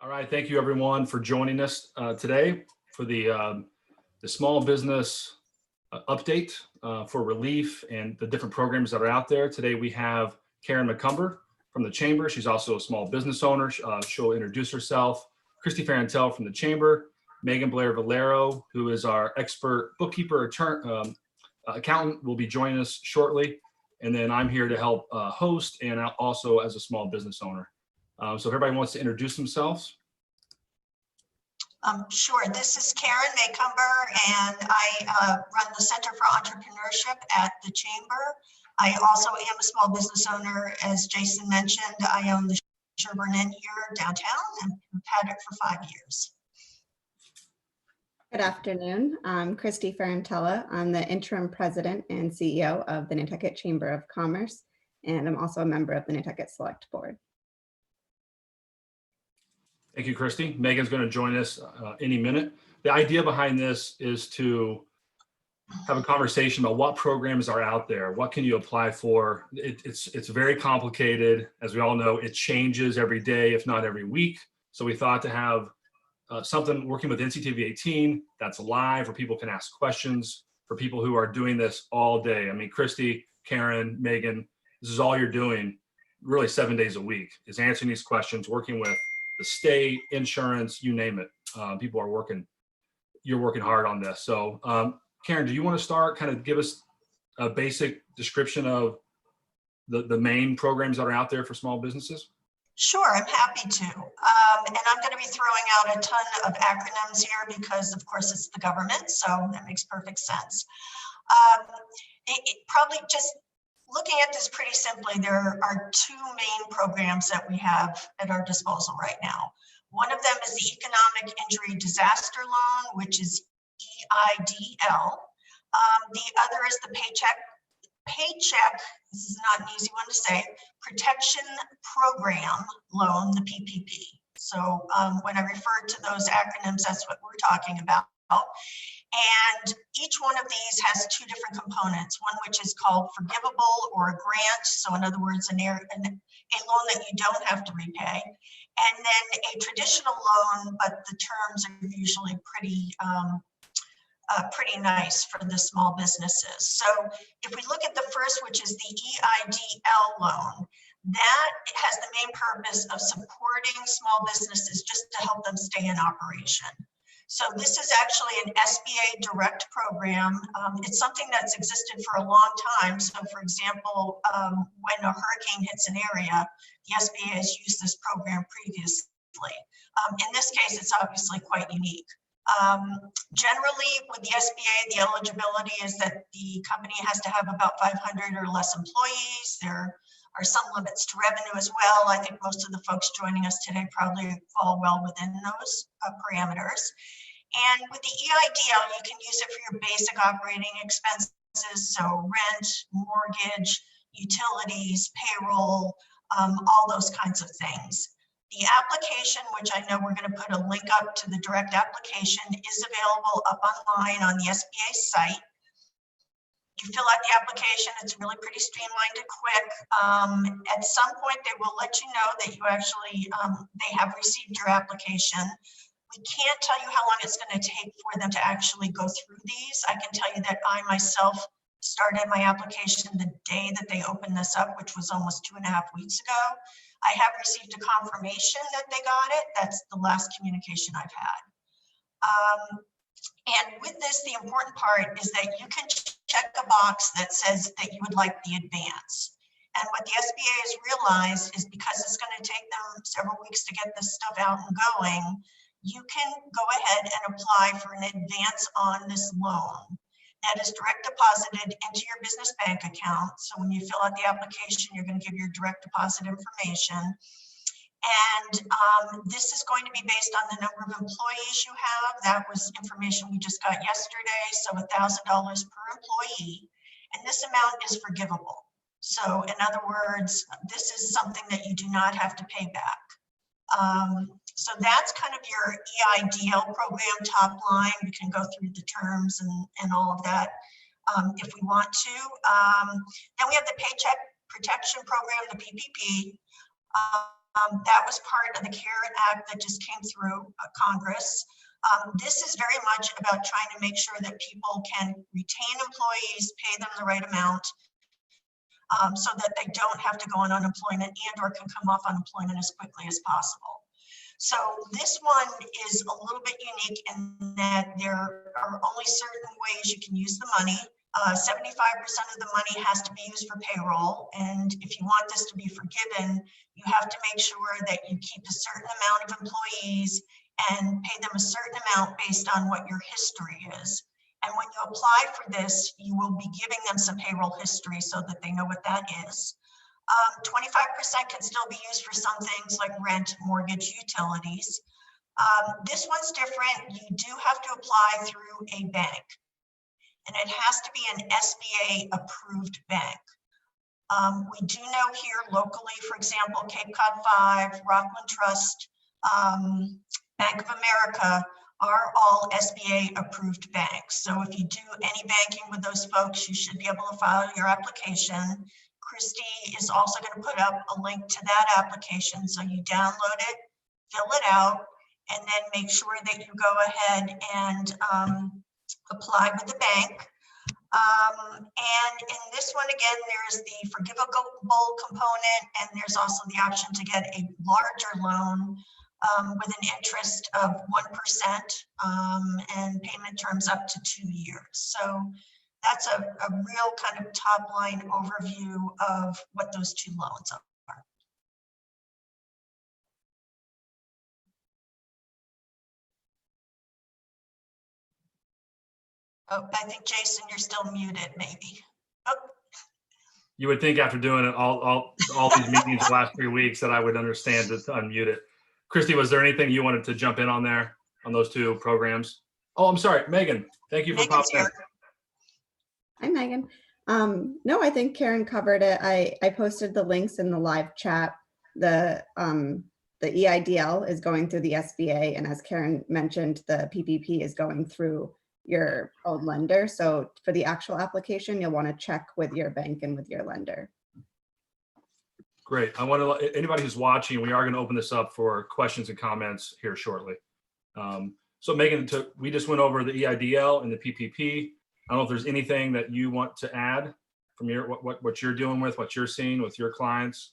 All right, thank you everyone for joining us today for the small business update for relief and the different programs that are out there. Today we have Karen McCumber from the Chamber. She's also a small business owner. She'll introduce herself. Christy Farantel from the Chamber. Megan Blair Valero, who is our expert bookkeeper accountant, will be joining us shortly. And then I'm here to help host and also as a small business owner. So if everybody wants to introduce themselves. Sure. This is Karen McCumber, and I run the Center for Entrepreneurship at the Chamber. I also am a small business owner. As Jason mentioned, I own the Sherburne Inn here downtown and have had it for 5 years. Good afternoon. I'm Christy Farantella. I'm the interim president and CEO of the Nantucket Chamber of Commerce, and I'm also a member of the Nantucket Select Board. Thank you, Christy. Megan's going to join us any minute. The idea behind this is to have a conversation about what programs are out there. What can you apply for? It's very complicated. As we all know, it changes every day, if not every week. So we thought to have something working with NCTV 18 that's live, where people can ask questions, for people who are doing this all day. I mean, Christy, Karen, Megan, this is all you're doing really 7 days a week, is answering these questions, working with the state, insurance, you name it. People are working, you're working hard on this. So Karen, do you want to start, kind of give us a basic description of the main programs that are out there for small businesses? Sure, I'm happy to. And I'm going to be throwing out a ton of acronyms here because, of course, it's the government, so that makes perfect sense. Probably just looking at this pretty simply, there are two main programs that we have at our disposal right now. One of them is the Economic Injury Disaster Loan, which is EIDL. The other is the Paycheck, this is not an easy one to say, Protection Program Loan, the PPP. So when I refer to those acronyms, that's what we're talking about. And each one of these has two different components, one which is called forgivable or a grant. So in other words, a loan that you don't have to repay. And then a traditional loan, but the terms are usually pretty nice for the small businesses. So if we look at the first, which is the EIDL loan, that has the main purpose of supporting small businesses just to help them stay in operation. So this is actually an SBA direct program. It's something that's existed for a long time. So for example, when a hurricane hits an area, the SBA has used this program previously. In this case, it's obviously quite unique. Generally with the SBA, the eligibility is that the company has to have about 500 or less employees. There are some limits to revenue as well. I think most of the folks joining us today probably fall well within those parameters. And with the EIDL, you can use it for your basic operating expenses, so rent, mortgage, utilities, payroll, all those kinds of things. The application, which I know we're going to put a link up to the direct application, is available up online on the SBA site. You fill out the application, it's really pretty streamlined and quick. At some point, they will let you know that you actually, they have received your application. We can't tell you how long it's going to take for them to actually go through these. I can tell you that I myself started my application the day that they opened this up, which was almost 2.5 weeks ago. I have received a confirmation that they got it. That's the last communication I've had. And with this, the important part is that you can check a box that says that you would like the advance. And what the SBA has realized is because it's going to take them several weeks to get this stuff out and going, you can go ahead and apply for an advance on this loan that is direct deposited into your business bank account. So when you fill out the application, you're going to give your direct deposit information. And this is going to be based on the number of employees you have. That was information we just got yesterday. So $1,000 per employee. And this amount is forgivable. So in other words, this is something that you do not have to pay back. So that's kind of your EIDL program top line. We can go through the terms and all of that if we want to. Then we have the Paycheck Protection Program, the PPP. That was part of the CARE Act that just came through Congress. This is very much about trying to make sure that people can retain employees, pay them the right amount, so that they don't have to go on unemployment and or can come off unemployment as quickly as possible. So this one is a little bit unique in that there are only certain ways you can use the money. 75% of the money has to be used for payroll. And if you want this to be forgiven, you have to make sure that you keep a certain amount of employees and pay them a certain amount based on what your history is. And when you apply for this, you will be giving them some payroll history so that they know what that is. 25% can still be used for some things like rent, mortgage, utilities. This one's different. You do have to apply through a bank, and it has to be an SBA approved bank. We do know here locally, for example, Cape Cod 5, Rockland Trust, Bank of America are all SBA approved banks. So if you do any banking with those folks, you should be able to file your application. Christy is also going to put up a link to that application. So you download it, fill it out, and then make sure that you go ahead and apply with the bank. And in this one, again, there's the forgivable component, and there's also the option to get a larger loan with an interest of 1% and payment terms up to 2 years. So that's a real kind of top line overview of what those two loans are. Oh, I think Jason, you're still muted, maybe. Oh. You would think after doing it all these meetings the last 3 weeks that I would understand to unmute it. Christy, was there anything you wanted to jump in on there on those two programs? Oh, I'm sorry, Megan. Thank you for Megan's popping in. Hi, Megan. No, I think Karen covered it. I posted the links in the live chat. The EIDL is going through the SBA, and as Karen mentioned, the PPP is going through your own lender. So for the actual application, you'll want to check with your bank and with your lender. Great. I want to let anybody who's watching, we are going to open this up for questions and comments here shortly. So Megan, we just went over the EIDL and the PPP. I don't know if there's anything that you want to add from your what you're doing with, what you're seeing with your clients.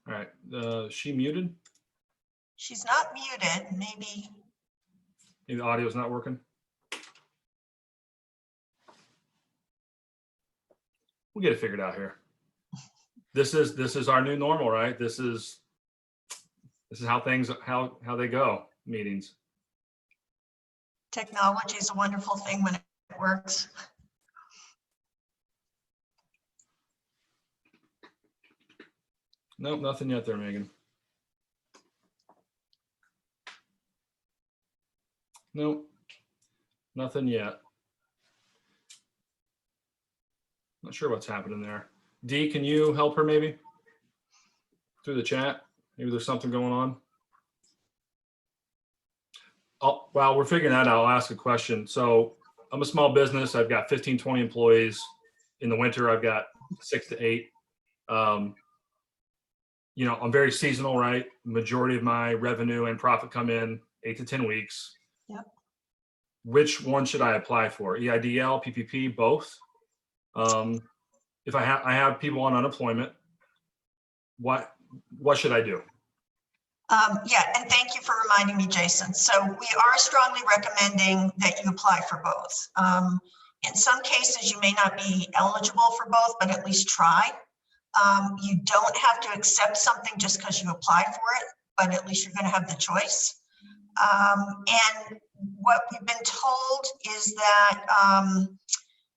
All right, is she muted? She's not muted, maybe. Maybe the audio is not working. We'll get it figured out here. This is our new normal, right? This is how things how they go, meetings. Technology is a wonderful thing when it works. Nope, nothing yet there, Megan. Nope, nothing yet. Not sure what's happening there. Dee, can you help her maybe through the chat? Maybe there's something going on. Oh, while we're figuring that out, I'll ask a question. So I'm a small business. I've got 15, 20 employees. In the winter, I've got 6 to 8. You know, I'm very seasonal, right? Majority of my revenue and profit come in 8 to 10 weeks. Yep. Which one should I apply for? EIDL, PPP, both? If I have people on unemployment, what should I do? Yeah, and thank you for reminding me, Jason. So we are strongly recommending that you apply for both. In some cases, you may not be eligible for both, but at least try. You don't have to accept something just because you apply for it, but at least you're going to have the choice. And what we've been told is that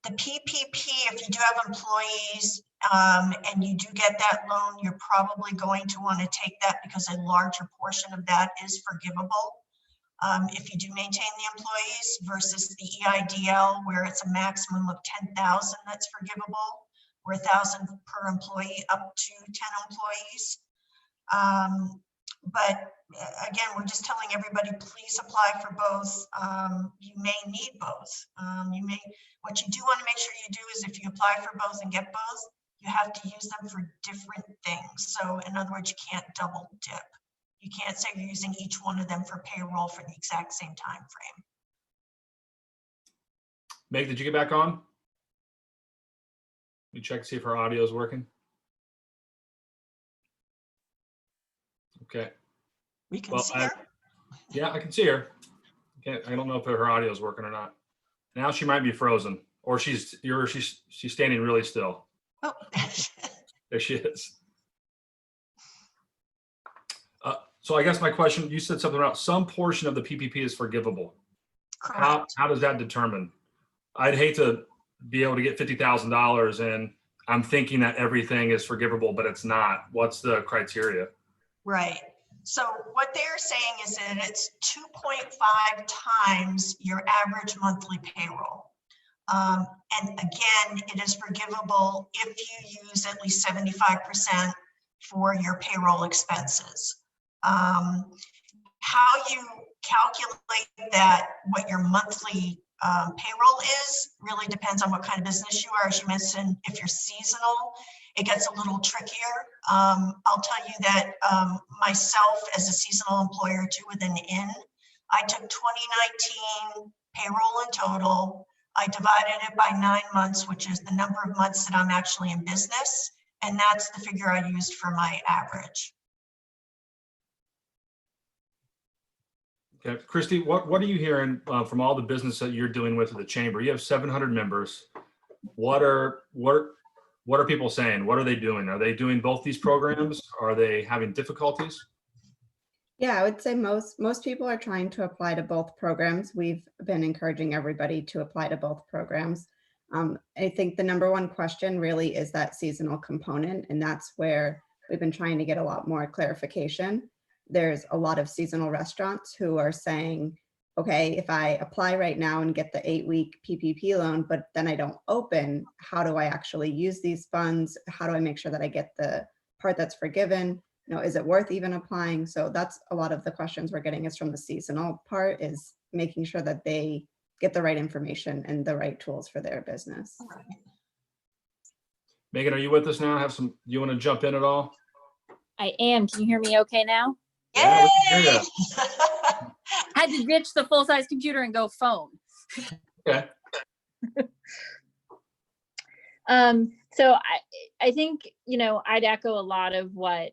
the PPP, if you do have employees and you do get that loan, you're probably going to want to take that because a larger portion of that is forgivable. If you do maintain the employees versus the EIDL, where it's a maximum of 10,000 that's forgivable, or 1,000 per employee up to 10 employees. But again, we're just telling everybody, please apply for both. You may need both. What you do want to make sure you do is if you apply for both and get both, you have to use them for different things. So in other words, you can't double dip. You can't say you're using each one of them for payroll for the exact same time frame. Meg, did you get back on? Let me check to see if her audio is working. Okay. We can see her. Yeah, I can see her. Okay, I don't know if her audio is working or not. Now she might be frozen, or she's standing really still. Oh, There she is. So I guess my question, you said something about some portion of the PPP is forgivable. correct. How does that determine? I'd hate to be able to get $50,000 and I'm thinking that everything is forgivable, but it's not. What's the criteria? Right. So what they're saying is that it's 2.5 times your average monthly payroll. And again, it is forgivable if you use at least 75% for your payroll expenses. How you calculate that, what your monthly payroll is, really depends on what kind of business you are. As you mentioned, if you're seasonal, it gets a little trickier. I'll tell you that myself as a seasonal employer too with an inn, I took 2019 payroll in total. I divided it by 9 months, which is the number of months that I'm actually in business. And that's the figure I used for my average. Okay, Christy, what are you hearing from all the business that you're dealing with at the chamber? You have 700 members. What are people saying? What are they doing? Are they doing both these programs? Are they having difficulties? Yeah, I would say most people are trying to apply to both programs. We've been encouraging everybody to apply to both programs. I think the number one question really is that seasonal component, and that's where we've been trying to get a lot more clarification. There's a lot of seasonal restaurants who are saying, okay, if I apply right now and get the 8-week PPP loan, but then I don't open, how do I actually use these funds? How do I make sure that I get the part that's forgiven? You know, is it worth even applying? So that's a lot of the questions we're getting is from the seasonal part, is making sure that they get the right information and the right tools for their business. Megan, are you with us now? Do you want to jump in at all? I am. Can you hear me okay now? Yeah, we can hear you. I had to ditch the full-size computer and go phone. Okay. So I think, you know, I'd echo a lot of what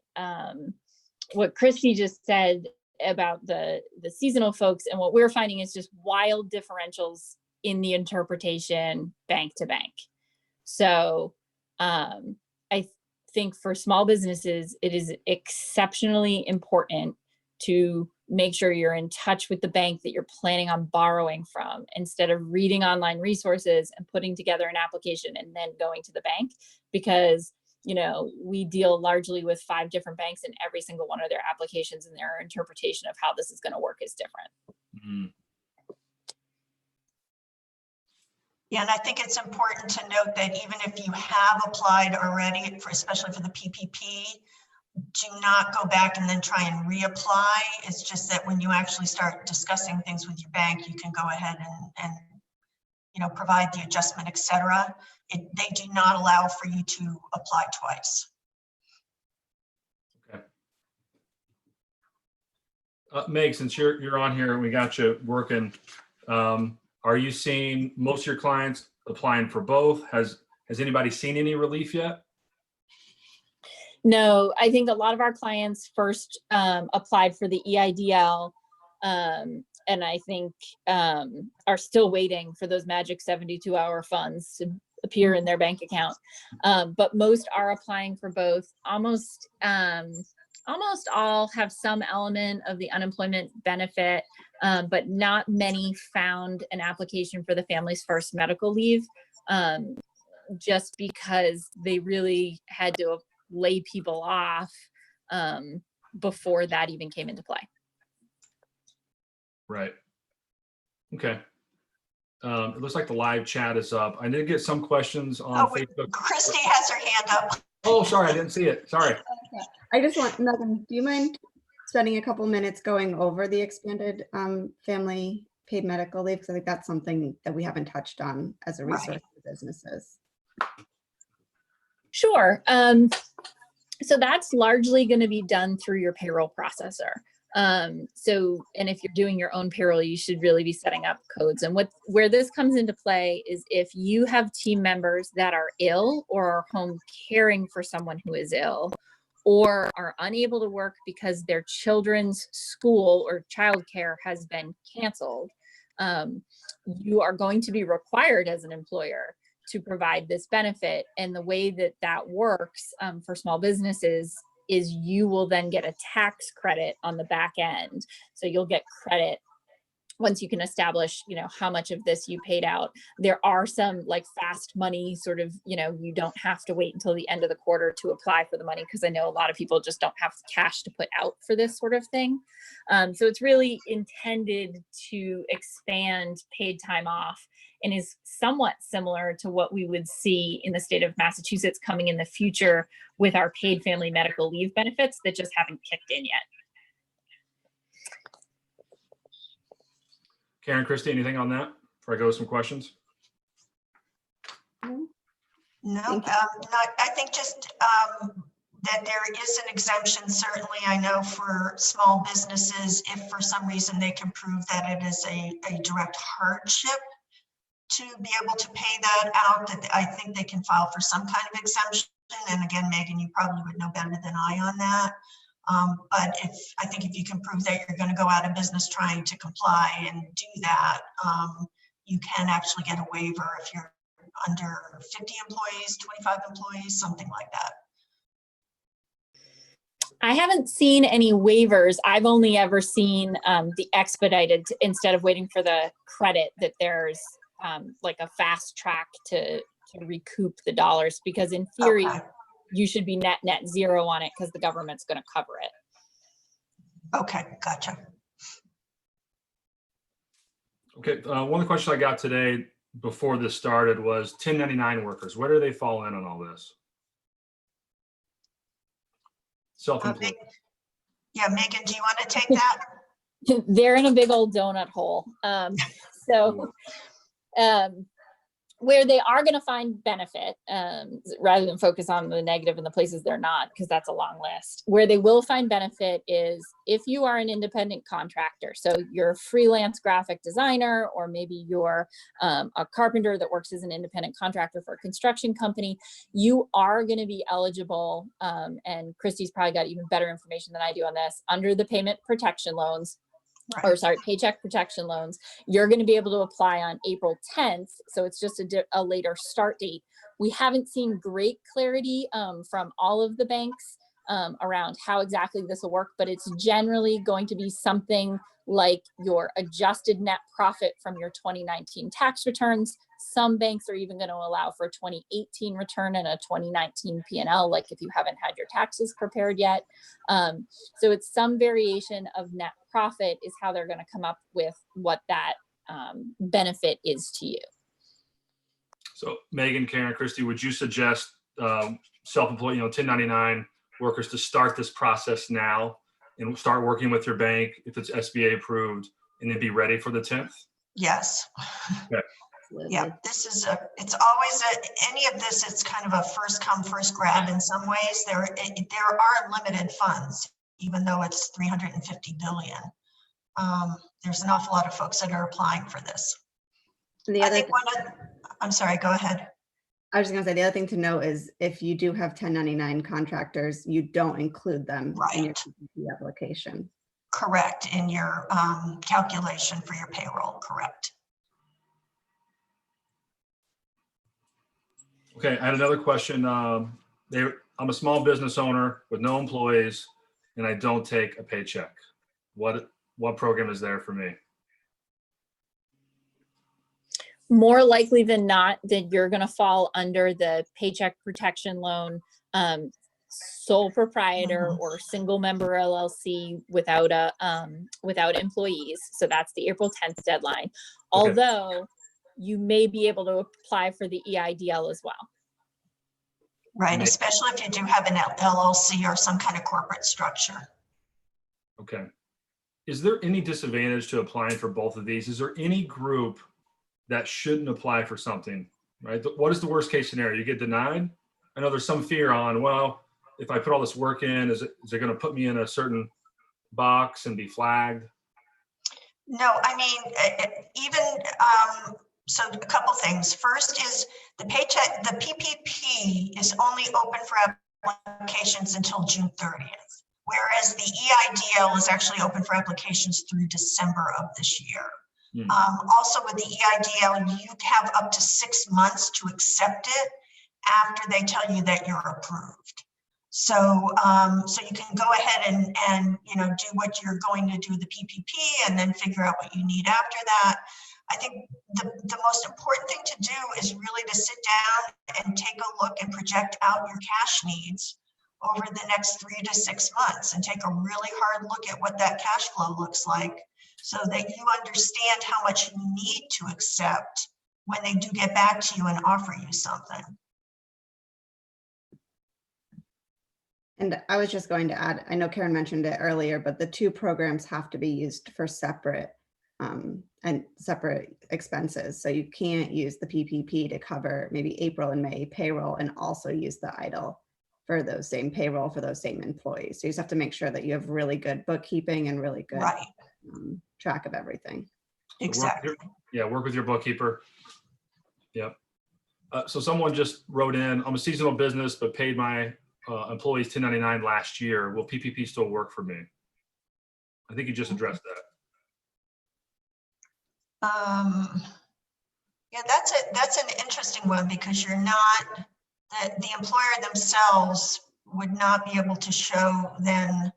Christy just said about the seasonal folks, and what we're finding is just wild differentials in the interpretation bank to bank. So I think for small businesses, it is exceptionally important to make sure you're in touch with the bank that you're planning on borrowing from, instead of reading online resources and putting together an application and then going to the bank, because, you know, we deal largely with 5 different banks, and every single one of their applications and their interpretation of how this is going to work is different. Mm-hmm. Yeah, and I think it's important to note that even if you have applied already, especially for the PPP, do not go back and then try and reapply. It's just that when you actually start discussing things with your bank, you can go ahead and you know, provide the adjustment, etc. They do not allow for you to apply twice. Okay. Meg, since you're on here and we got you working, are you seeing most of your clients applying for both? Has anybody seen any relief yet? No, I think a lot of our clients first applied for the EIDL, and I think are still waiting for those magic 72-hour funds to appear in their bank account. But most are applying for both. Almost all have some element of the unemployment benefit, but not many found an application for the Family's First medical leave, just because they really had to lay people off before that even came into play. Right. Okay. It looks like the live chat is up. I did get some questions on Facebook. Christy has her hand up. Oh, sorry, I didn't see it. Sorry. I just want, Megan, do you mind spending a couple minutes going over the expanded family paid medical leave, because I think that's something that we haven't touched on as a resource Right. for businesses. Sure. So that's largely going to be done through your payroll processor. And if you're doing your own payroll, you should really be setting up codes. And where this comes into play is if you have team members that are ill or are home caring for someone who is ill, or are unable to work because their children's school or childcare has been canceled, you are going to be required as an employer to provide this benefit. And the way that that works for small businesses is you will then get a tax credit on the back end. So you'll get credit once you can establish, how much of this you paid out. There are some like fast money sort of, you don't have to wait until the end of the quarter to apply for the money, because I know a lot of people just don't have cash to put out for this sort of thing. So it's really intended to expand paid time off, and is somewhat similar to what we would see in the state of Massachusetts coming in the future with our paid family medical leave benefits that just haven't kicked in yet. Karen, Christy, anything on that before I go with some questions? No, Thank you. I think just that there is an exemption, certainly, I know, for small businesses, if for some reason they can prove that it is a direct hardship to be able to pay that out, that I think they can file for some kind of exemption. And again, Megan, you probably would know better than I on that. But I think if you can prove that you're going to go out of business trying to comply and do that, you can actually get a waiver if you're under 50 employees, 25 employees, something like that. I haven't seen any waivers. I've only ever seen the expedited, instead of waiting for the credit, that there's like a fast track to recoup the dollars, because in theory, Okay. you should be net zero on it because the government's going to cover it. Okay, gotcha. Okay, one of the questions I got today before this started was 1099 workers. Where do they fall in on all this? Self-employed. Yeah, Megan, do you want to take that? They're in a big old donut hole. Where they are going to find benefit, rather than focus on the negative and the places they're not, because that's a long list. Where they will find benefit is if you are an independent contractor. So you're a freelance graphic designer, or maybe you're a carpenter that works as an independent contractor for a construction company, you are going to be eligible, and Christy's probably got even better information than I do on this, under the payment protection loans. Right. Or sorry, paycheck protection loans. You're going to be able to apply on April 10th. So it's just a later start date. We haven't seen great clarity from all of the banks around how exactly this will work, but it's generally going to be something like your adjusted net profit from your 2019 tax returns. Some banks are even going to allow for a 2018 return and a 2019 P&L, like if you haven't had your taxes prepared yet. So it's some variation of net profit is how they're going to come up with what that benefit is to you. So Megan, Karen, Christy, would you suggest self-employed, 1099 workers to start this process now and start working with your bank if it's SBA approved, and then be ready for the 10th? Yes. Okay. Yeah, this is it's always any of this, it's kind of a first come, first grab in some ways. There are limited funds, even though it's 350 billion. There's an awful lot of folks that are applying for this. The other I'm sorry, go ahead. I was just going to say, the other thing to note is if you do have 1099 contractors, you don't include them in your PPP application. Correct, in your calculation for your payroll, correct. Okay, I had another question. I'm a small business owner with no employees, and I don't take a paycheck. What program is there for me? More likely than not that you're going to fall under the paycheck protection loan, sole proprietor or single member LLC without employees. So that's the April 10th deadline. Okay. Although you may be able to apply for the EIDL as well. Right, especially if you do have an LLC or some kind of corporate structure. Okay. Is there any disadvantage to applying for both of these? Is there any group that shouldn't apply for something, right? What is the worst case scenario? You get denied? I know there's some fear on, well, if I put all this work in, is it going to put me in a certain box and be flagged? No, I mean, so a couple things. First is the paycheck, the PPP is only open for applications until June 30th, whereas the EIDL is actually open for applications through December of this year. Also with the EIDL, you have up to 6 months to accept it after they tell you that you're approved. So, so you can go ahead and do what you're going to do with the PPP and then figure out what you need after that. I think the most important thing to do is really to sit down and take a look and project out your cash needs over the next 3 to 6 months and take a really hard look at what that cash flow looks like so that you understand how much you need to accept when they do get back to you and offer you something. And I was just going to add, I know Karen mentioned it earlier, but the two programs have to be used for separate and separate expenses. So you can't use the PPP to cover maybe April and May payroll and also use the EIDL for those same payroll for those same employees. So you just have to make sure that you have really good bookkeeping and really good track of everything. Exactly. Work with your bookkeeper. Yep. So someone just wrote in, I'm a seasonal business, but paid my employees 1099 last year. Will PPP still work for me? I think you just addressed that. Yeah, that's an interesting one because you're not, the employer themselves would not be able to show then,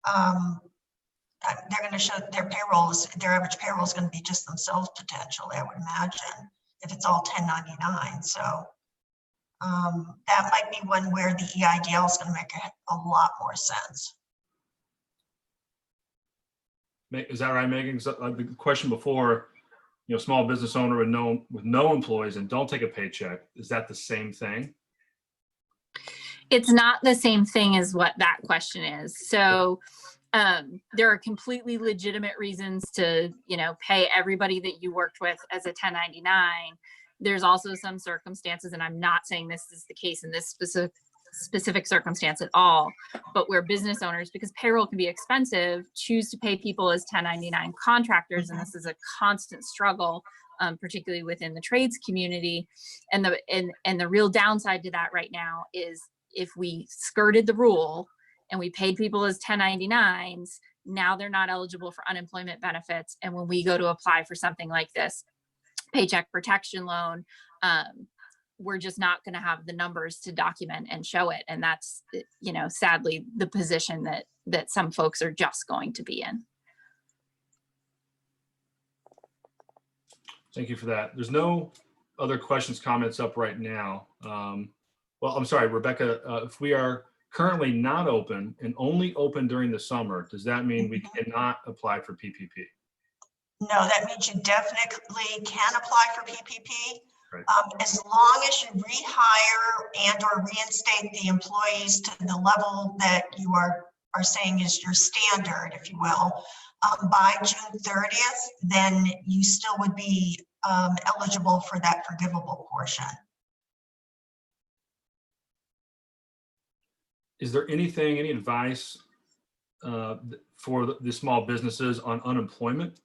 they're going to show their payrolls, their average payroll is going to be just themselves potentially, I would imagine, if it's all 1099. So that might be one where the EIDL is going to make a lot more sense. Is that right, Megan? The question before, small business owner with no employees and don't take a paycheck, is that the same thing? It's not the same thing as what that question is. So there are completely legitimate reasons to, pay everybody that you worked with as a 1099. There's also some circumstances, and I'm not saying this is the case in this specific circumstance at all, but where business owners, because payroll can be expensive, choose to pay people as 1099 contractors. And this is a constant struggle, particularly within the trades community. And the real downside to that right now is if we skirted the rule and we paid people as 1099s, now they're not eligible for unemployment benefits. And when we go to apply for something like this paycheck protection loan, we're just not going to have the numbers to document and show it. And that's, sadly, the position that some folks are just going to be in. Thank you for that. There's no other questions, comments up right now. Well, I'm sorry, Rebecca, if we are currently not open and only open during the summer, does that mean we cannot apply for PPP? No, that means you definitely can apply for PPP. Right. As long as you rehire and or reinstate the employees to the level that you are saying is your standard, if you will, by June 30th, then you still would be eligible for that forgivable portion. Is there any advice for the small businesses on unemployment?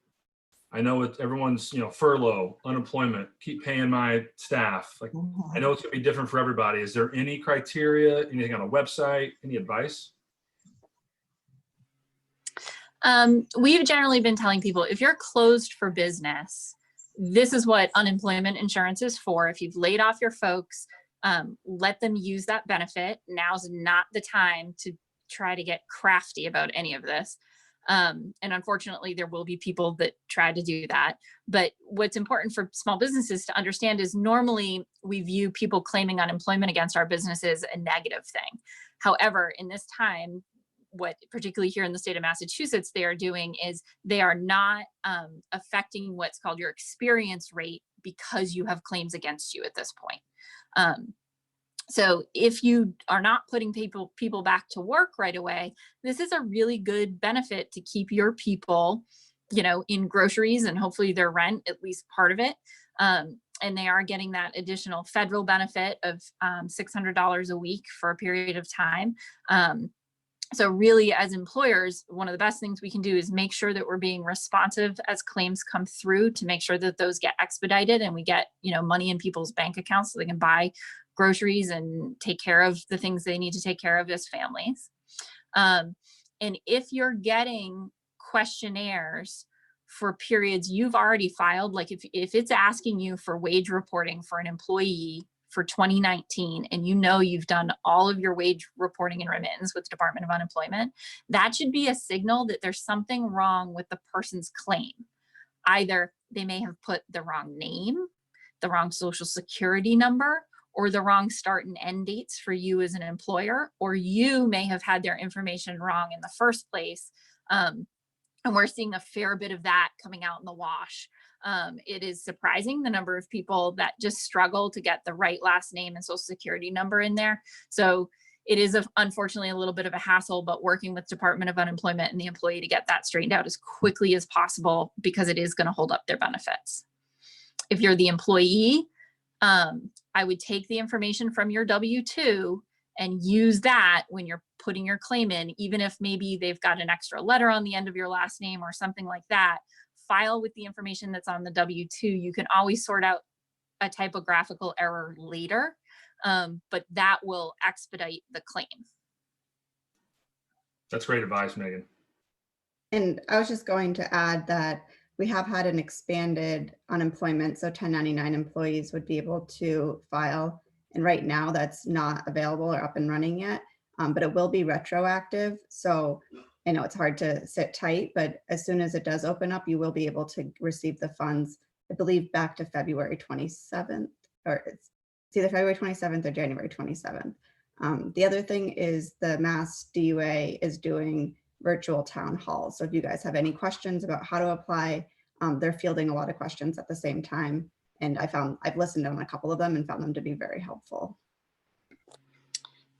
I know everyone's, furlough, unemployment, keep paying my staff. Like, I know it's gonna be different for everybody. Is there any criteria, anything on a website, any advice? We've generally been telling people, if you're closed for business, this is what unemployment insurance is for. If you've laid off your folks, let them use that benefit. Now's not the time to try to get crafty about any of this. And unfortunately, there will be people that try to do that. But what's important for small businesses to understand is normally we view people claiming unemployment against our businesses a negative thing. However, in this time, what particularly here in the state of Massachusetts, they are doing is they are not affecting what's called your experience rate because you have claims against you at this point. So if you are not putting people back to work right away, this is a really good benefit to keep your people, in groceries and hopefully their rent, at least part of it. And they are getting that additional federal benefit of $600 a week for a period of time. So really, as employers, one of the best things we can do is make sure that we're being responsive as claims come through to make sure that those get expedited and we get, money in people's bank accounts so they can buy groceries and take care of the things they need to take care of as families. And if you're getting questionnaires for periods you've already filed, like if it's asking you for wage reporting for an employee for 2019, and you've done all of your wage reporting and remittance with the Department of Unemployment, that should be a signal that there's something wrong with the person's claim. Either they may have put the wrong name, the wrong social security number, or the wrong start and end dates for you as an employer, or you may have had their information wrong in the first place. And we're seeing a fair bit of that coming out in the wash. It is surprising the number of people that just struggle to get the right last name and social security number in there. So it is unfortunately a little bit of a hassle, but working with Department of Unemployment and the employee to get that straightened out as quickly as possible, because it is going to hold up their benefits. If you're the employee, I would take the information from your W-2 and use that when you're putting your claim in, even if maybe they've got an extra letter on the end of your last name or something like that. File with the information that's on the W-2. You can always sort out a typographical error later, but that will expedite the claim. That's great advice, Megan. And I was just going to add that we have had an expanded unemployment, so 1099 employees would be able to file. And right now that's not available or up and running yet, but it will be retroactive. So I know it's hard to sit tight, but as soon as it does open up, you will be able to receive the funds, I believe, back to February 27th, or it's either February 27th or January 27th. The other thing is the Mass DUA is doing virtual town halls. So if you guys have any questions about how to apply, they're fielding a lot of questions at the same time. And I've listened on a couple of them and found them to be very helpful.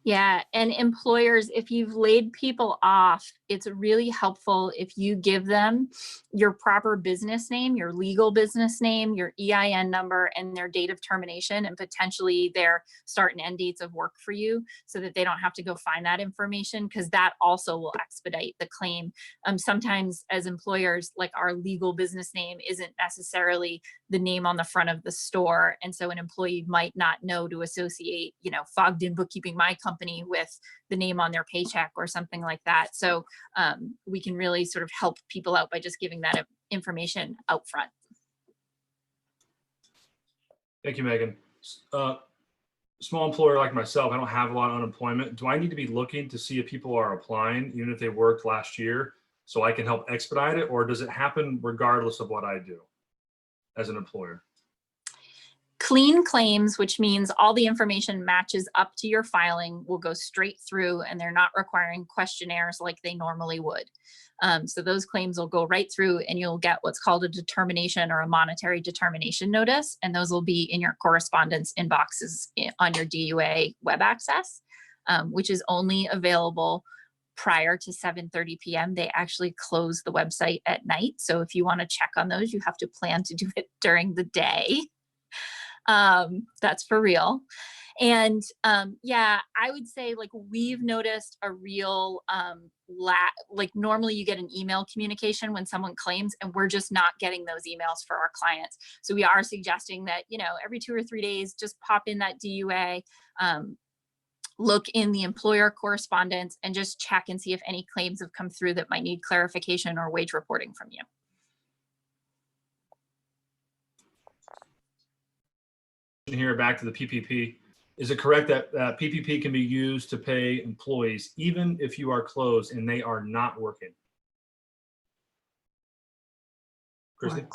Yeah, and employers, if you've laid people off, it's really helpful if you give them your proper business name, your legal business name, your EIN number, and their date of termination, and potentially their start and end dates of work for you, so that they don't have to go find that information, because that also will expedite the claim. Sometimes as employers, like, our legal business name isn't necessarily the name on the front of the store. And so an employee might not know to associate, Fogged in Bookkeeping My Company with the name on their paycheck or something like that. So we can really sort of help people out by just giving that information out front. Thank you, Megan. Small employer like myself, I don't have a lot of unemployment. Do I need to be looking to see if people are applying, even if they worked last year, so I can help expedite it? Or does it happen regardless of what I do as an employer? Clean claims, which means all the information matches up to your filing, will go straight through, and they're not requiring questionnaires like they normally would. So those claims will go right through, and you'll get what's called a determination or a monetary determination notice. And those will be in your correspondence inboxes on your DUA web access, which is only available prior to 7:30 p.m. They actually close the website at night. So if you want to check on those, you have to plan to do it during the day. That's for real. And yeah, I would say, like, we've noticed a real like, normally you get an email communication when someone claims, and we're just not getting those emails for our clients. So we are suggesting that, every 2 or 3 days, just pop in that DUA, look in the employer correspondence, and just check and see if any claims have come through that might need clarification or wage reporting from you. Here, back to the PPP. Is it correct that PPP can be used to pay employees even if you are closed and they are not working? Christy?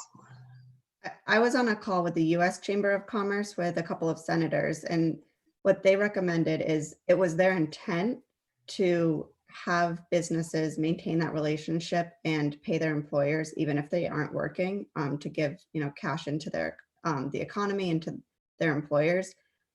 I was on a call with the U.S. Chamber of Commerce with a couple of senators, and what they recommended is it was their intent to have businesses maintain that relationship and pay their employers even if they aren't working, to give cash into their the economy and to their employers.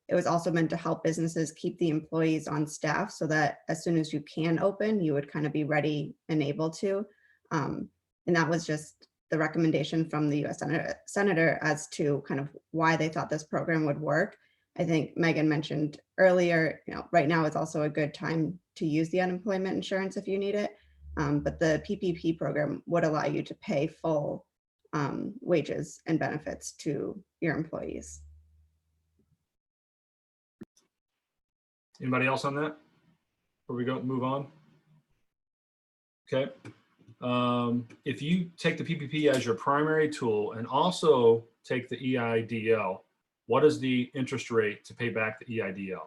it was also meant to help businesses keep the employees on staff so that as soon as you can open, you would kind of be ready and able to. And that was just the recommendation from the US Senator as to kind of why they thought this program would work. I think Megan mentioned earlier, right now is also a good time to use the unemployment insurance if you need it. But the PPP program would allow you to pay full wages and benefits to your employees. Anybody else on that? Before we move on? Okay. If you take the PPP as your primary tool and also take the EIDL, what is the interest rate to pay back the EIDL?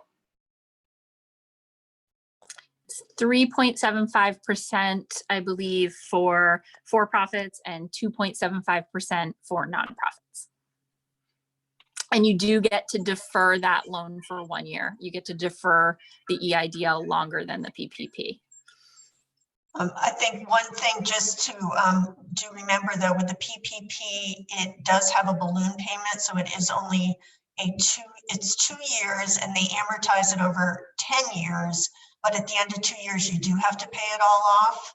3.75%, I believe, for for-profits and 2.75% for nonprofits. And you do get to defer that loan for 1 year. You get to defer the EIDL longer than the PPP. I think one thing just to do remember though, with the PPP, it does have a balloon payment. So it is only it's 2 years and they amortize it over 10 years. But at the end of 2 years, you do have to pay it all off.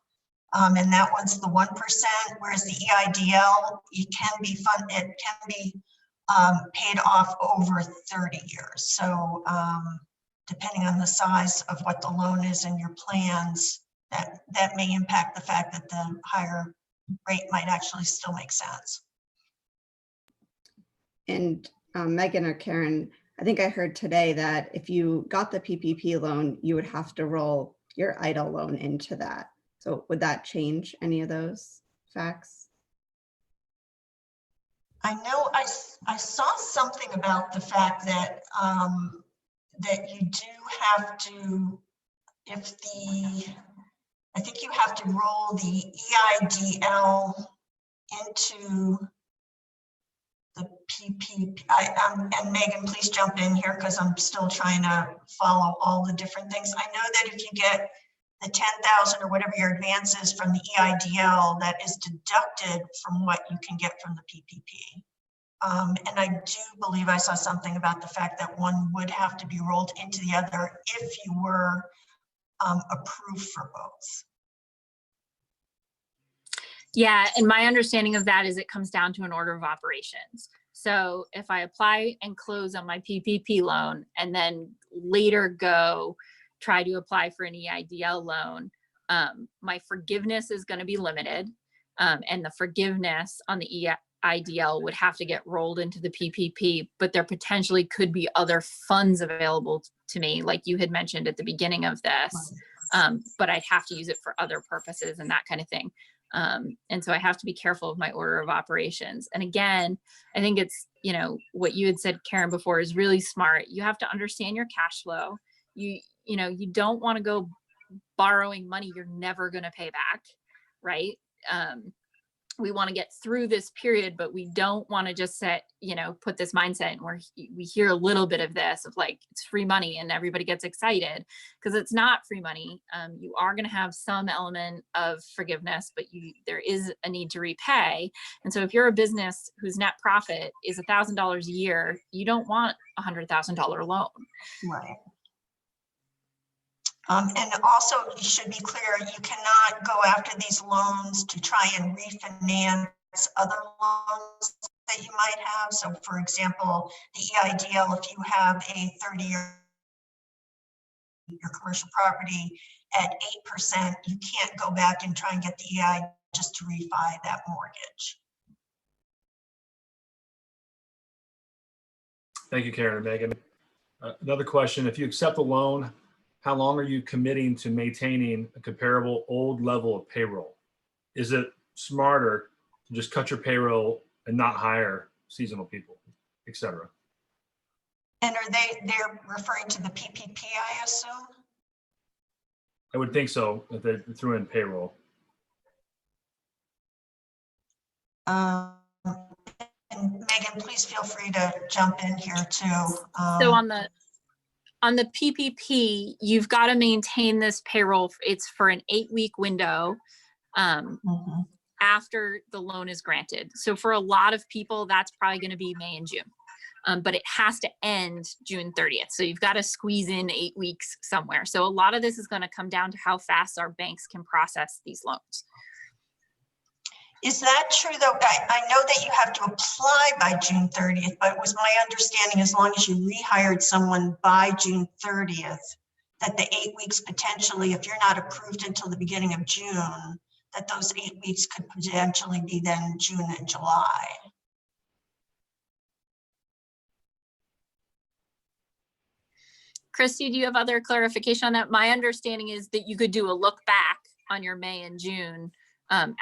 And that one's the 1%, whereas the EIDL, it can be paid off over 30 years. So depending on the size of what the loan is in your plans, that may impact the fact that the higher rate might actually still make sense. And Megan or Karen, I think I heard today that if you got the PPP loan, you would have to roll your EIDL loan into that. So would that change any of those facts? I know I saw something about the fact that that you do have to, I think you have to roll the EIDL into the PPP. And Megan, please jump in here because I'm still trying to follow all the different things. I know that if you get the 10,000 or whatever your advance is from the EIDL, that is deducted from what you can get from the PPP. And I do believe I saw something about the fact that one would have to be rolled into the other if you were approved for both. Yeah, and my understanding of that is it comes down to an order of operations. So if I apply and close on my PPP loan and then later go try to apply for an EIDL loan, my forgiveness is going to be limited. And the forgiveness on the EIDL would have to get rolled into the PPP, but there potentially could be other funds available to me, like you had mentioned at the beginning of this, but I'd have to use it for other purposes and that kind of thing. And so I have to be careful of my order of operations. And again, I think it's, what you had said, Karen, before is really smart. You have to understand your cash flow. You don't want to go borrowing money you're never going to pay back, right? We want to get through this period, but we don't want to just put this mindset and we hear a little bit of this of like, it's free money and everybody gets excited because it's not free money. You are going to have some element of forgiveness, but there is a need to repay. And so if you're a business whose net profit is $1,000 a year, you don't want a $100,000 loan. Right. And also, you should be clear, you cannot go after these loans to try and refinance other loans that you might have. So for example, the EIDL, if you have a 30-year commercial property at 8%, you can't go back and try and get the EI just to refi that mortgage. Thank you, Karen and Megan. Another question, if you accept a loan, how long are you committing to maintaining a comparable old level of payroll? Is it smarter to just cut your payroll and not hire seasonal people, et cetera? And they're referring to the PPP, I assume? I would think so, if they threw in payroll. And Megan, please feel free to jump in here too. So on the PPP, you've got to maintain this payroll. It's for an 8-week window after the loan is granted. So for a lot of people, that's probably going to be May and June. but it has to end June 30th. So you've got to squeeze in 8 weeks somewhere. So a lot of this is going to come down to how fast our banks can process these loans. Is that true though? I know that you have to apply by June 30th, but it was my understanding as long as you rehired someone by June 30th, that the 8 weeks potentially, if you're not approved until the beginning of June, that those 8 weeks could potentially be then June and July. Christy, do you have other clarification on that? My understanding is that you could do a look back on your May and June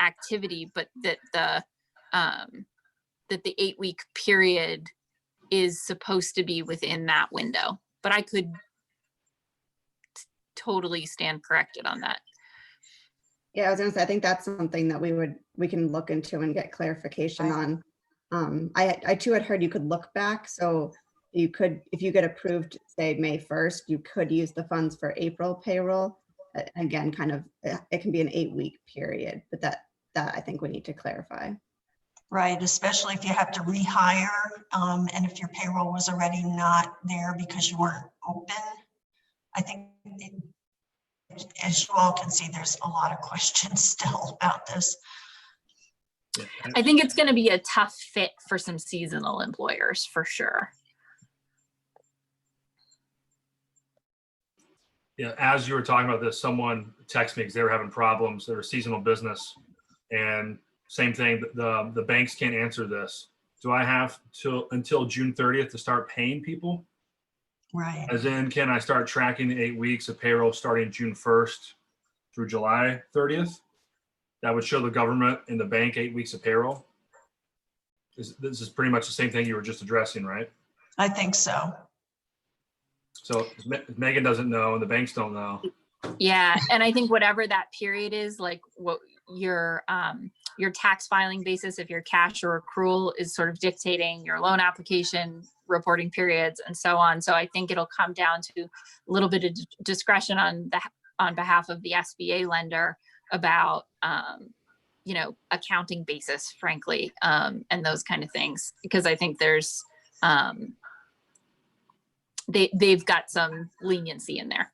activity, but that the 8 week period is supposed to be within that window. But I could totally stand corrected on that. Yeah, I was gonna say, I think that's something that we can look into and get clarification on. I too had heard you could look back, so you could, if you get approved, say May 1st, you could use the funds for April payroll. Again, kind of, it can be an 8 week period, but that I think we need to clarify. Right, especially if you have to rehire, and if your payroll was already not there because you weren't open. I think, as you all can see, there's a lot of questions still about this. I think it's going to be a tough fit for some seasonal employers for sure. Yeah, as you were talking about this, someone texted me because they were having problems. They're a seasonal business, and same thing. The banks can't answer this. Do I have until June 30th to start paying people? Right. As in, can I start tracking the 8 weeks of payroll starting June 1st through July 30th? That would show the government and the bank 8 weeks of payroll. This is pretty much the same thing you were just addressing, right? I think so. So Megan doesn't know and the banks don't know. Yeah, and I think whatever that period is, like what your tax filing basis, if you're cash or accrual, is sort of dictating your loan application reporting periods and so on. So I think it'll come down to a little bit of discretion on behalf of the SBA lender about accounting basis, frankly, and those kind of things, because I think there's they've got some leniency in there.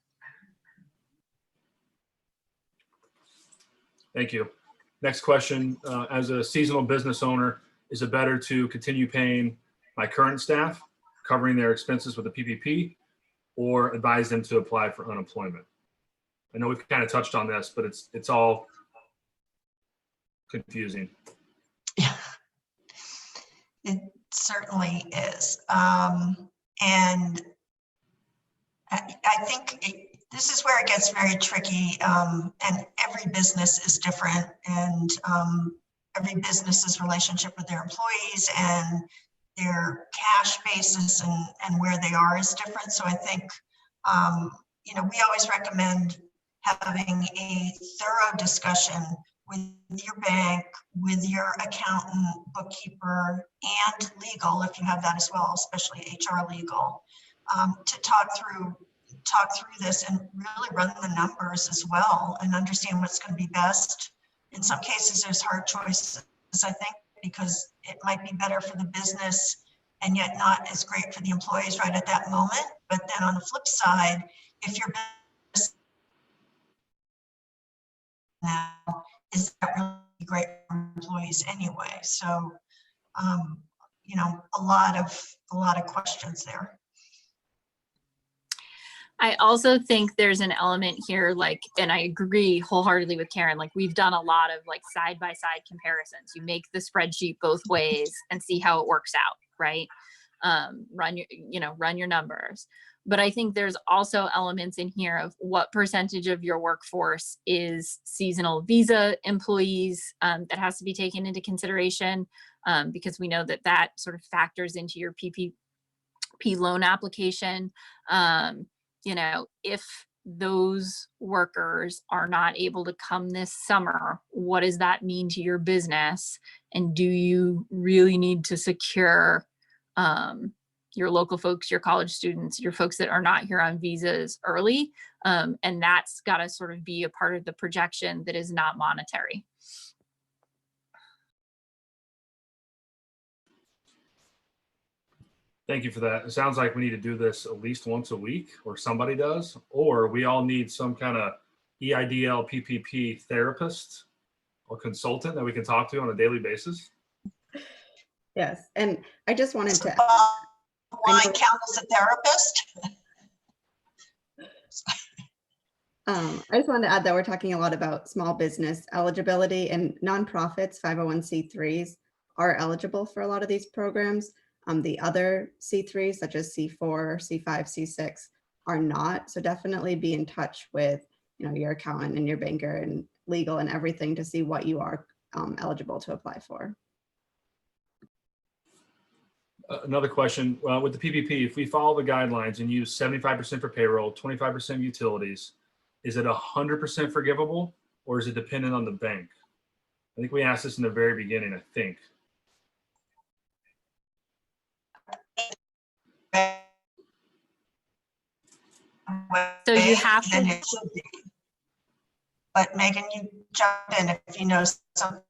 Thank you. Next question. As a seasonal business owner, is it better to continue paying my current staff, covering their expenses with the PPP, or advise them to apply for unemployment? I know we've kind of touched on this, but it's all confusing. Yeah, it certainly is. And I think this is where it gets very tricky, and every business is different, and every business's relationship with their employees and their cash basis and where they are is different. So I think, we always recommend having a thorough discussion with your bank, with your accountant, bookkeeper, and legal, if you have that as well, especially HR legal, to talk through this and really run the numbers as well and understand what's going to be best. In some cases, there's hard choices, I think, because it might be better for the business and yet not as great for the employees right at that moment. But then on the flip side, if your business now is that really great for employees anyway. So, a lot of questions there. I also think there's an element here, and I agree wholeheartedly with Karen, we've done a lot of side-by-side comparisons. You make the spreadsheet both ways and see how it works out, right? Run your numbers. But I think there's also elements in here of what percentage of your workforce is seasonal visa employees that has to be taken into consideration, because we know that sort of factors into your PPP loan application. If those workers are not able to come this summer, what does that mean to your business? And do you really need to secure your local folks, your college students, your folks that are not here on visas early? And that's got to sort of be a part of the projection that is not monetary. Thank you for that. It sounds like we need to do this at least once a week, or somebody does, or we all need some kind of EIDL PPP therapist or consultant that we can talk to on a daily basis. Yes, and I just wanted So to, Bob I Wine know- count as a therapist? I just wanted to add that we're talking a lot about small business eligibility, and nonprofits, 501c3s are eligible for a lot of these programs. The other C3s, such as C4, C5, C6, are not. So definitely be in touch with, your accountant and your banker and legal and everything to see what you are eligible to apply for. Another question, with the PPP, if we follow the guidelines and use 75% for payroll, 25% utilities, is it 100% forgivable, or is it dependent on the bank? I think we asked this in the very beginning, I think. So you have Then to, it should be. But Megan, you jump in if you know something.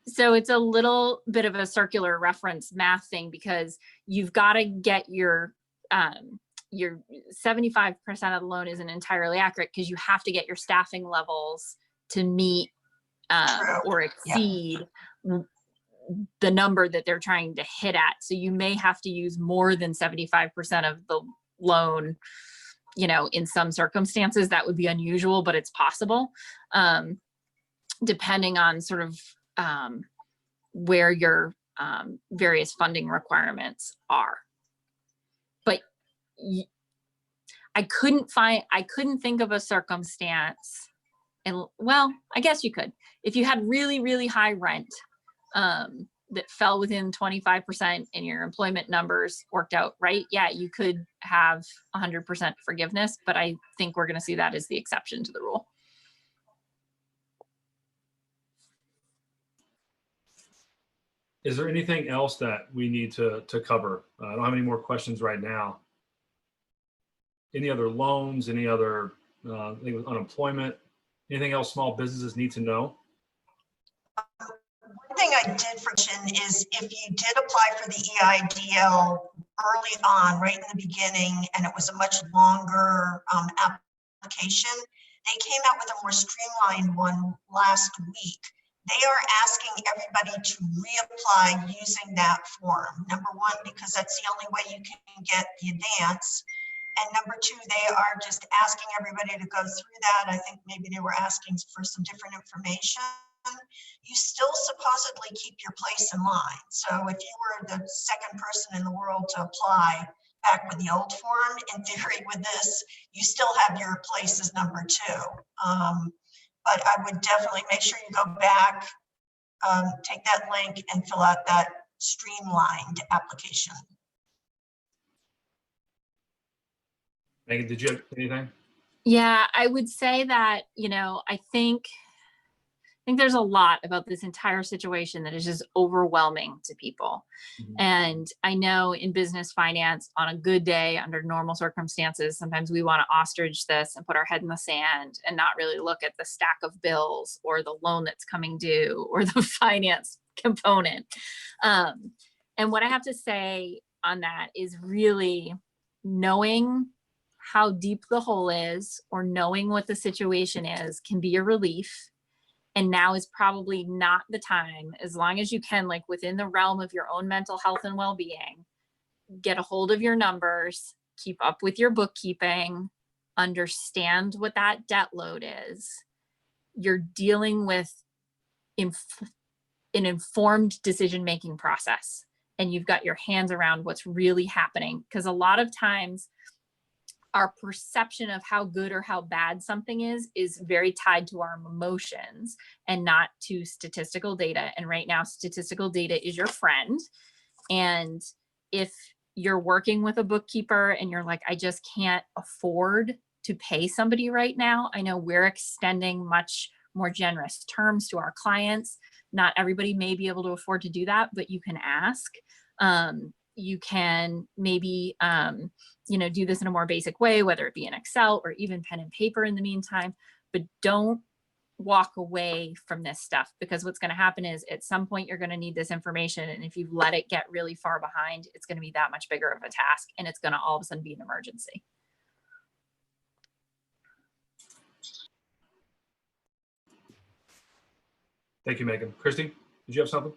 so it's a little bit of a circular reference math thing, because you've got to get your 75% of the loan isn't entirely accurate, because you have to get your staffing levels to meet True. or exceed the number that they're trying to hit at. So you may have to use more than 75% of the loan, in some circumstances. That would be unusual, but it's possible, depending on sort of where your various funding requirements are. But I couldn't think of a circumstance, and well, I guess you could, if you had really, really high rent that fell within 25% and your employment numbers worked out right. Yeah, you could have 100% forgiveness, but I think we're going to see that as the exception to the rule. Is there anything else that we need to cover? I don't have any more questions right now. Any other loans, any other thing with unemployment, anything else small businesses need to know? One thing I did mention is if you did apply for the EIDL early on, right in the beginning, and it was a much longer application, they came out with a more streamlined one last week. They are asking everybody to reapply using that form. Number one, because that's the only way you can get the advance. And number two, they are just asking everybody to go through that. I think maybe they were asking for some different information. You still supposedly keep your place in line. So if you were the second person in the world to apply back with the old form, in theory with this, you still have your place as number two. But I would definitely make sure you go back, take that link and fill out that streamlined application. Megan, did you have anything? Yeah, I would say that, I think there's a lot about this entire situation that is just overwhelming to people. Mm-hmm. And I know in business finance, on a good day, under normal circumstances, sometimes we want to ostrich this and put our head in the sand and not really look at the stack of bills or the loan that's coming due or the finance component. And what I have to say on that is really knowing how deep the hole is, or knowing what the situation is, can be a relief. And now is probably not the time, as long as you can, like within the realm of your own mental health and well-being, get a hold of your numbers, keep up with your bookkeeping, understand what that debt load is. You're dealing with an informed decision-making process, and you've got your hands around what's really happening. Because a lot of times our perception of how good or how bad something is very tied to our emotions and not to statistical data. And right now, statistical data is your friend. And if you're working with a bookkeeper and you're like, I just can't afford to pay somebody right now, I know we're extending much more generous terms to our clients. Not everybody may be able to afford to do that, but you can ask. You can maybe, do this in a more basic way, whether it be in Excel or even pen and paper in the meantime, but don't walk away from this stuff, because what's going to happen is at some point you're going to need this information. And if you let it get really far behind, it's going to be that much bigger of a task, and it's going to all of a sudden be an emergency. Thank you, Megan. Christy, did you have something?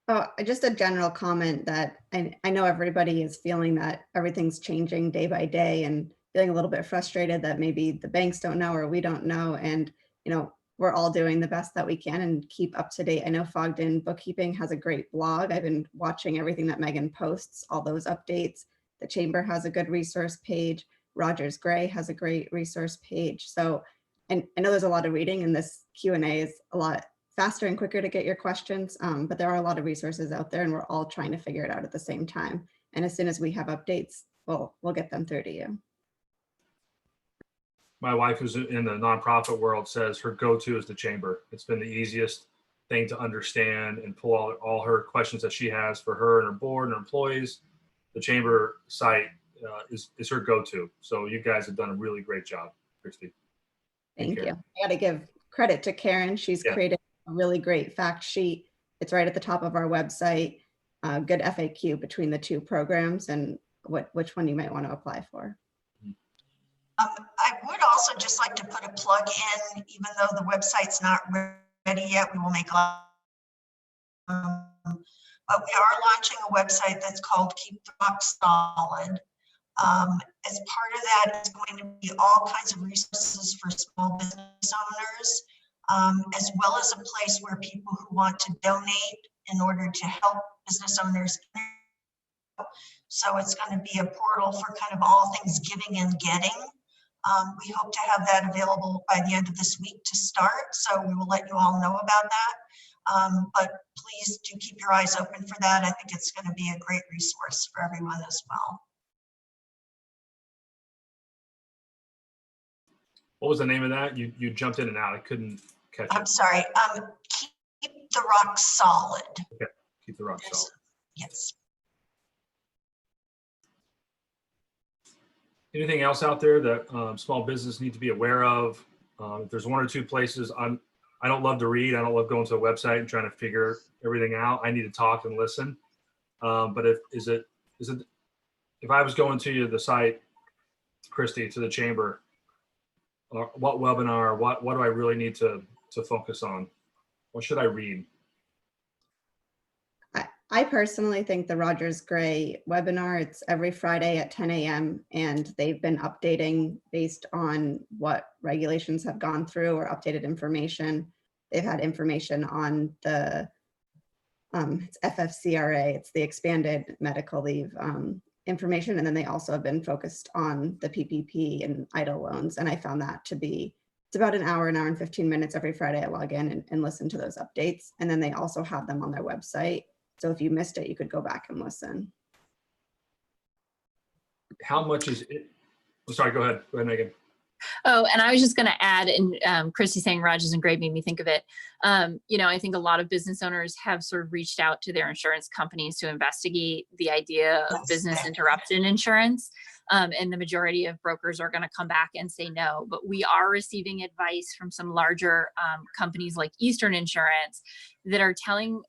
Oh, just a general comment that I know everybody is feeling that everything's changing day by day and feeling a little bit frustrated that maybe the banks don't know or we don't know. And, you know, we're all doing the best that we can and keep up to date. I know Fogged In Bookkeeping has a great blog. I've been watching everything that Megan posts, all those updates. The Chamber has a good resource page. Rogers Gray has a great resource page. So, and I know there's a lot of reading, and this Q&A is a lot faster and quicker to get your questions, but there are a lot of resources out there, and we're all trying to figure it out at the same time. And as soon as we have updates, we'll get them through to you. My wife, who's in the nonprofit world, says her go-to is the Chamber. It's been the easiest thing to understand and pull all her questions that she has for her and her board and her employees. The Chamber site is her go-to. So you guys have done a really great job, Christy. Thank you. I got to give credit to Karen. She's created a really great fact sheet. It's right at the top of our website. Good FAQ between the two programs and which one you might want to apply for. I would also just like to put a plug in, even though the website's not ready yet, we will make a lot. But we are launching a website that's called Keep the Rock Solid. As part of that, it's going to be all kinds of resources for small business owners, as well as a place where people who want to donate in order to help business owners. So it's going to be a portal for kind of all things giving and getting. We hope to have that available by the end of this week to start, so we will let you all know about that. But please do keep your eyes open for that. I think it's going to be a great resource for everyone as well. What was the name of that? You jumped in and out. I couldn't catch it. I'm sorry. Keep the Rock Solid. Okay. Keep the Rock Solid. Yes. Anything else out there that small business need to be aware of? If there's one or two places, I don't love to read. I don't love going to a website and trying to figure everything out. I need to talk and listen. But if I was going to the site, Christy, to the Chamber, what webinar, what do I really need to focus on? What should I read? I personally think the Rogers Gray webinar, it's every Friday at 10 a.m. and they've been updating based on what regulations have gone through or updated information. They've had information on the it's FFCRA, it's the expanded medical leave information. And then they also have been focused on the PPP and EIDL loans. And I found that to be, it's about an hour and 15 minutes every Friday. I log in and listen to those updates. And then they also have them on their website. So if you missed it, you could go back and listen. How much is it? Oh, sorry, go ahead. Go ahead, Megan. Oh, and I was just going to add, and Christy saying Rogers and Gray made me think of it. You know, I think a lot of business owners have sort of reached out to their insurance companies to investigate the idea of business interruption insurance. And the majority of brokers are going to come back and say no, but we are receiving advice from some larger companies like Eastern Insurance that are telling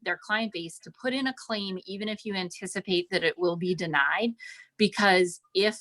their client base to put in a claim, even if you anticipate that it will be denied, because if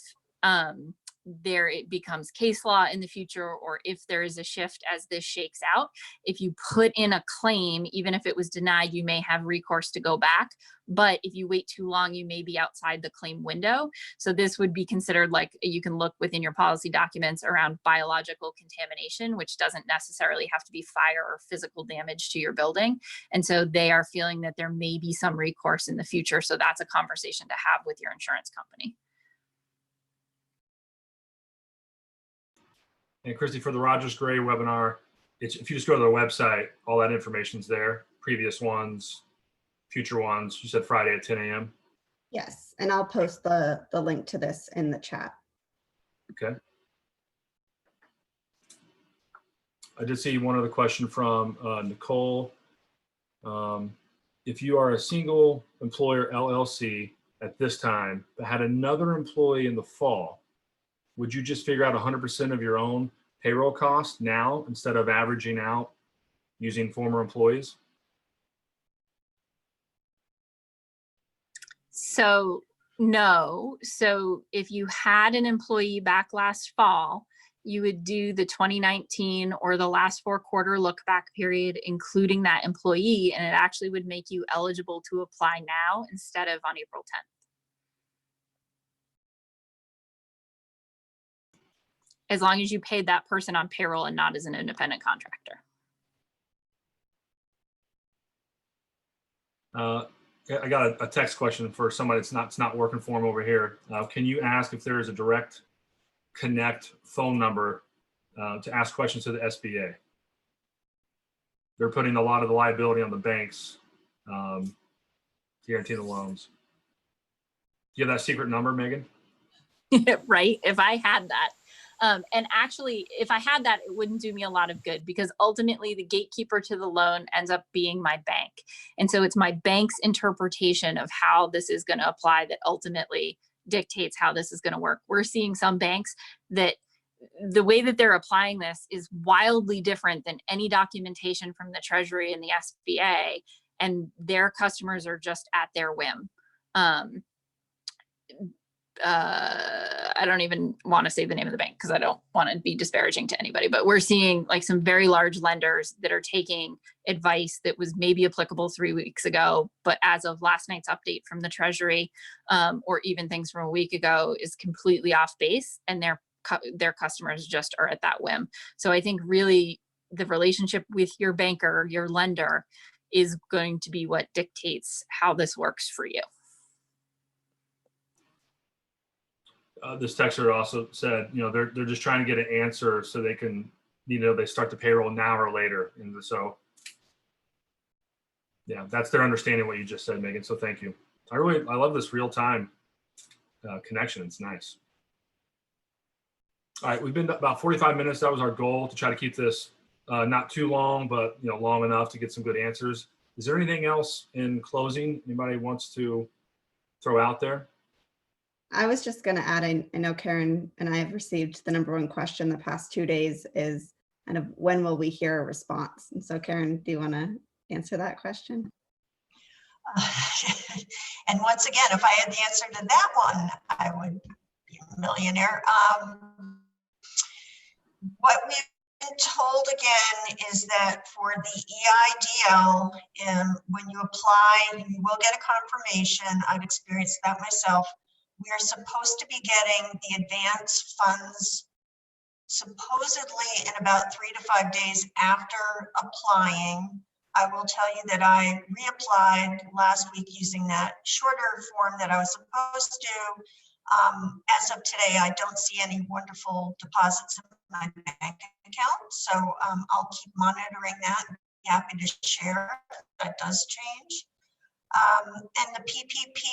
it becomes case law in the future, or if there is a shift as this shakes out, if you put in a claim, even if it was denied, you may have recourse to go back. But if you wait too long, you may be outside the claim window. So this would be considered, like, you can look within your policy documents around biological contamination, which doesn't necessarily have to be fire or physical damage to your building. And so they are feeling that there may be some recourse in the future. So that's a conversation to have with your insurance company. And Christy, for the Rogers Gray webinar, if you just go to their website, all that information's there, previous ones, future ones. You said Friday at 10 a.m. Yes, and I'll post the link to this in the chat. Okay. I did see one other question from Nicole. If you are a single employer LLC at this time, but had another employee in the fall, would you just figure out 100% of your own payroll costs now instead of averaging out using former employees? So no. So if you had an employee back last fall, you would do the 2019 or the last 4-quarter look back period, including that employee, and it actually would make you eligible to apply now instead of on April 10th. As long as you paid that person on payroll and not as an independent contractor. I got a text question for somebody that's not working for him over here. Can you ask if there is a direct connect phone number to ask questions to the SBA? They're putting a lot of the liability on the banks to guarantee the loans. Do you have that secret number, Megan? Right? If I had that. And actually, if I had that, it wouldn't do me a lot of good, because ultimately the gatekeeper to the loan ends up being my bank. And so it's my bank's interpretation of how this is going to apply that ultimately dictates how this is going to work. We're seeing some banks that the way that they're applying this is wildly different than any documentation from the Treasury and the SBA, and their customers are just at their whim. I don't even want to say the name of the bank because I don't want to be disparaging to anybody, but we're seeing like some very large lenders that are taking advice that was maybe applicable 3 weeks ago, but as of last night's update from the Treasury, or even things from a week ago, is completely off base, and their customers just are at that whim. So I think really the relationship with your banker, your lender, is going to be what dictates how this works for you. This texter also said, they're just trying to get an answer so they can, they start the payroll now or later. And so, yeah, that's their understanding of what you just said, Megan. So thank you. I love this real time connection. It's nice. All right, we've been about 45 minutes. That was our goal, to try to keep this not too long, but long enough to get some good answers. Is there anything else in closing anybody wants to throw out there? I was just going to add, I know Karen and I have received the #1 question the past 2 days is kind of when will we hear a response? And so Karen, do you want to answer that question? And once again, if I had the answer to that one, I would be a millionaire. What we've been told again is that for the EIDL, when you apply, you will get a confirmation. I've experienced that myself. We are supposed to be getting the advance funds supposedly in about 3 to 5 days after applying. I will tell you that I reapplied last week using that shorter form that I was supposed to. As of today, I don't see any wonderful deposits in my bank account. So I'll keep monitoring that and be happy to share if that does change. And the PPP,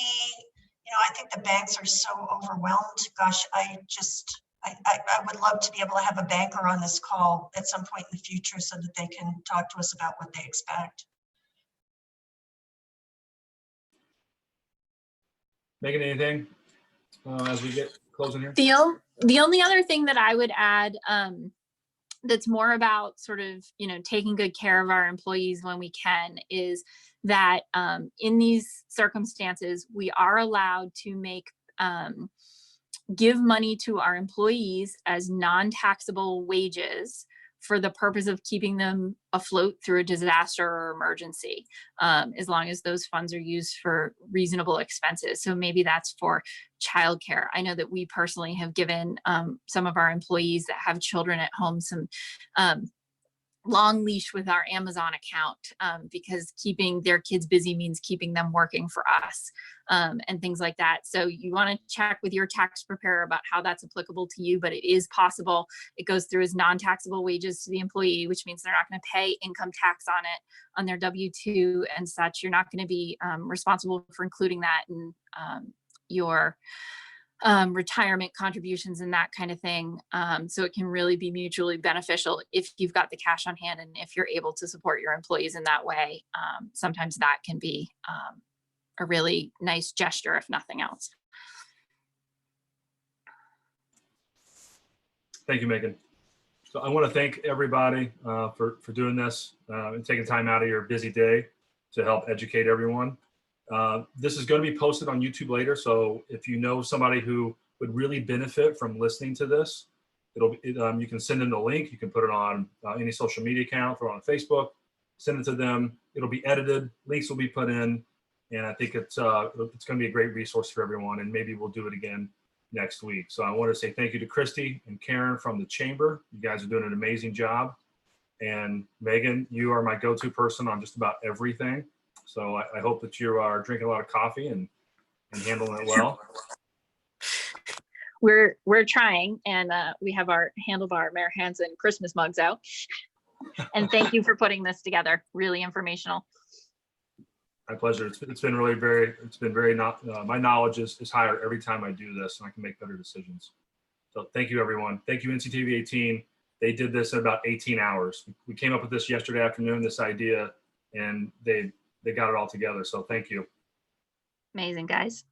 I think the banks are so overwhelmed. Gosh, I would love to be able to have a banker on this call at some point in the future so that they can talk to us about what they expect. Megan, anything as we get closing here? The only other thing that I would add, that's more about sort of, taking good care of our employees when we can, is that in these circumstances, we are allowed to give money to our employees as non-taxable wages for the purpose of keeping them afloat through a disaster or emergency, as long as those funds are used for reasonable expenses. So maybe that's for childcare. I know that we personally have given some of our employees that have children at home some long leash with our Amazon account, because keeping their kids busy means keeping them working for us, and things like that. So you want to check with your tax preparer about how that's applicable to you, but it is possible. It goes through as non-taxable wages to the employee, which means they're not going to pay income tax on it, on their W-2 and such. You're not going to be responsible for including that in your retirement contributions and that kind of thing. So it can really be mutually beneficial if you've got the cash on hand and if you're able to support your employees in that way. Sometimes that can be a really nice gesture, if nothing else. Thank you, Megan. So I want to thank everybody for doing this and taking time out of your busy day to help educate everyone. This is going to be posted on YouTube later. So if you know somebody who would really benefit from listening to this, you can send them the link. You can put it on any social media account, throw it on Facebook, send it to them. It'll be edited. Links will be put in. And I think it's going to be a great resource for everyone. And maybe we'll do it again next week. So I want to say thank you to Christy and Karen from the Chamber. You guys are doing an amazing job. And Megan, you are my go-to person on just about everything. So I hope that you are drinking a lot of coffee and handling it well. We're trying, and we have our Handlebar Mayor Hansen Christmas mugs out. And thank you for putting this together. Really informational. My pleasure. It's been really my knowledge is higher every time I do this, and I can make better decisions. So thank you, everyone. Thank you, NCTV 18. They did this in about 18 hours. We came up with this yesterday afternoon, this idea, and they got it all together. So thank you. Amazing, guys.